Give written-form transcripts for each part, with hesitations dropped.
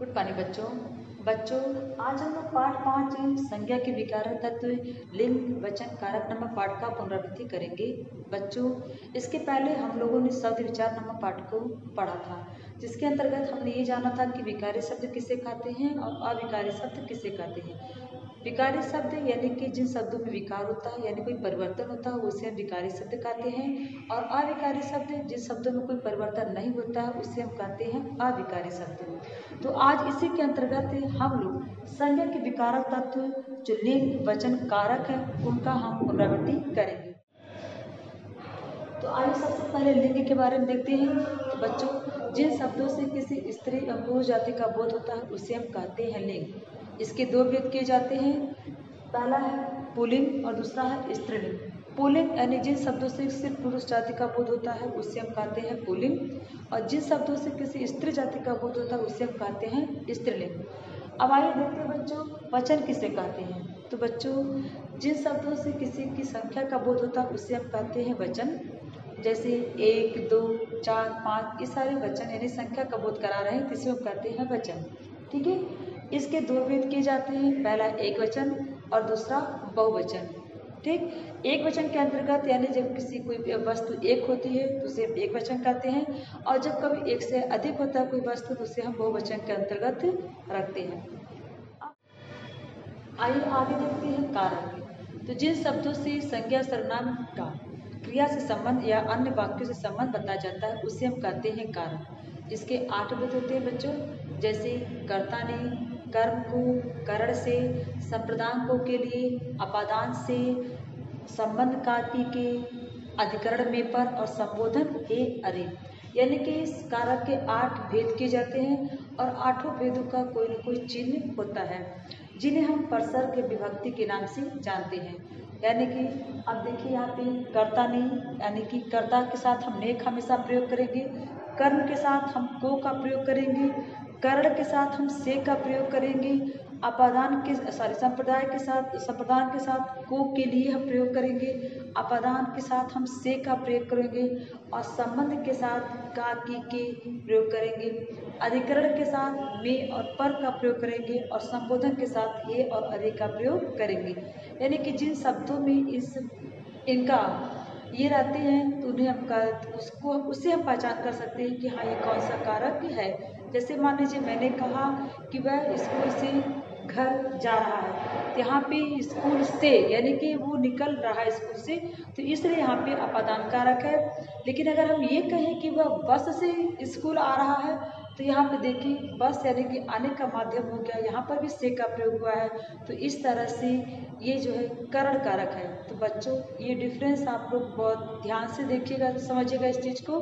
Good morning बच्चों आज हम लोग पाठ 5 संज्ञा के विकारक तत्व लिंग वचन कारक नामक पाठ का पुनरावृत्ति करेंगे। बच्चों इसके पहले हम लोगों ने शब्द विचार नामक पाठ को पढ़ा था, जिसके अंतर्गत हमने ये जाना था कि विकारी शब्द किसे कहते हैं और अविकारी शब्द किसे कहते हैं। विकारी शब्द यानी कि जिन शब्दों में विकार होता है यानी कोई परिवर्तन होता है उसे हम विकारी शब्द कहते हैं, और अविकारी शब्द जिन शब्दों में कोई परिवर्तन नहीं होता है उसे हम कहते हैं अविकारी शब्द। तो आज इसी के अंतर्गत हम लोग संज्ञा के विकारक तत्व जो लिंग वचन कारक है उनका हम पुनरावृत्ति करेंगे। तो आइए सबसे पहले लिंग के बारे में देखते हैं। तो बच्चों जिन शब्दों से किसी स्त्री या पुरुष जाति का बोध होता है उसे हम कहते हैं लिंग। इसके दो भेद किए जाते हैं, पहला है पुल्लिंग और दूसरा है स्त्रीलिंग। पुल्लिंग यानी जिन शब्दों से सिर्फ पुरुष जाति का बोध होता है उसे हम कहते हैं पुल्लिंग, और जिन शब्दों से किसी स्त्री जाति का बोध होता है उसे हम कहते हैं स्त्रीलिंग। अब आइए देखते हैं बच्चों वचन किसे कहते हैं। तो बच्चों जिन शब्दों से किसी की संख्या का बोध होता है उसे हम कहते हैं वचन, जैसे 1, 2, 4, 5 ये सारे वचन यानी संख्या का बोध करा रहे हैं तो इसे हम कहते हैं वचन। ठीक है, इसके दो भेद किए जाते हैं, पहला एक वचन और दूसरा बहुवचन। ठीक, एक वचन के अंतर्गत यानी जब किसी कोई वस्तु एक होती है तो उसे एक वचन कहते हैं, और जब कभी एक से अधिक होता है कोई वस्तु तो उसे हम बहुवचन के अंतर्गत रखते हैं। आइए आगे देखते हैं कारक। तो जिन शब्दों से संज्ञा सर्वनाम का क्रिया से संबंध या अन्य वाक्यों से संबंध बताया जाता है उसे हम कहते हैं कारक। इसके 8 भेद होते हैं बच्चों, जैसे कर्ता ने, कर्म को, करण से, संप्रदान के लिए, अपादान से, संबंध काती के, अधिकरण में पर और संबोधन हे अरे। यानी कि इस कारक के 8 भेद किए जाते हैं और 8 भेदों का कोई न कोई चिन्ह होता है जिन्हें हम परसर्ग विभक्ति के नाम से जानते हैं। यानी कि अब देखिए यहाँ पे कर्ता ने यानी कि कर्ता के साथ हम ने हमेशा प्रयोग करेंगे, कर्म के साथ हम को का प्रयोग करेंगे, करण के साथ हम से का प्रयोग करेंगे, अपादान के संप्रदान के साथ को के लिए हम प्रयोग करेंगे, अपादान के साथ हम से का प्रयोग करेंगे, और संबंध के साथ का की के प्रयोग करेंगे, अधिकरण के साथ में और पर का प्रयोग करेंगे, और संबोधन के साथ हे और अरे का प्रयोग करेंगे। यानी कि जिन शब्दों में इनका ये रहते हैं तो उन्हें हम उससे हम पहचान कर सकते हैं कि हाँ ये कौन सा कारक है। जैसे मान लीजिए मैंने कहा कि वह स्कूल से घर जा रहा है, तो यहाँ पे स्कूल से यानी कि वो निकल रहा है स्कूल से, तो इसलिए यहाँ पे अपादान कारक है। लेकिन अगर हम ये कहें कि वह बस से स्कूल आ रहा है तो यहाँ पे देखिए बस यानी कि आने का माध्यम हो गया, यहाँ पर भी से का प्रयोग हुआ है, तो इस तरह से ये जो है करण कारक है। तो बच्चों ये डिफरेंस आप लोग बहुत ध्यान से देखिएगा, समझिएगा इस चीज़ को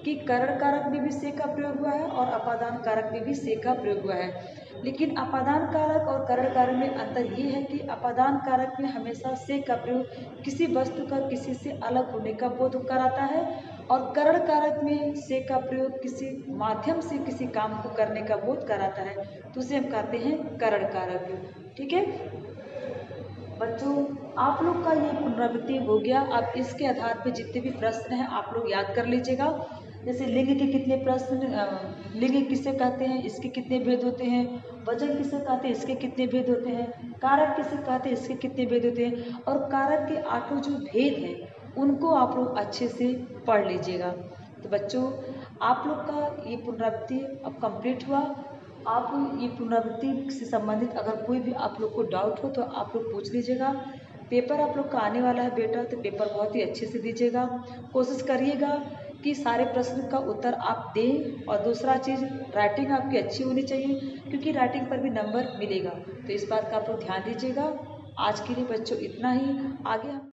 कि करण कारक में भी से का प्रयोग हुआ है और अपादान कारक में भी से का प्रयोग हुआ है। लेकिन अपादान कारक और करण कारक में अंतर ये है कि अपादान कारक में हमेशा से का प्रयोग किसी वस्तु का किसी से अलग होने का बोध कराता है, और करण कारक में से का प्रयोग किसी माध्यम से किसी काम को करने का बोध कराता है, तो उसे हम कहते हैं करण कारक। ठीक है बच्चों, आप लोग का ये पुनरावृत्ति हो गया। अब इसके आधार पर जितने भी प्रश्न हैं आप लोग याद कर लीजिएगा। जैसे लिंग के कितने प्रश्न, लिंग किसे कहते हैं, इसके कितने भेद होते हैं, वचन किसे कहते हैं, इसके कितने भेद होते हैं, कारक किसे कहते हैं, इसके कितने भेद होते हैं, और कारक के 8 जो भेद हैं उनको आप लोग अच्छे से पढ़ लीजिएगा। तो बच्चों आप लोग का ये पुनरावृत्ति अब कंप्लीट हुआ। आप ये पुनरावृत्ति से संबंधित अगर कोई भी आप लोग को डाउट हो तो आप लोग पूछ लीजिएगा। पेपर आप लोग का आने वाला है बेटा, तो पेपर बहुत ही अच्छे से दीजिएगा। कोशिश करिएगा कि सारे प्रश्न का उत्तर आप दें, और दूसरा चीज़ राइटिंग आपकी अच्छी होनी चाहिए क्योंकि राइटिंग पर भी नंबर मिलेगा, तो इस बात का आप लोग ध्यान दीजिएगा। आज के लिए बच्चों इतना ही, आगे हम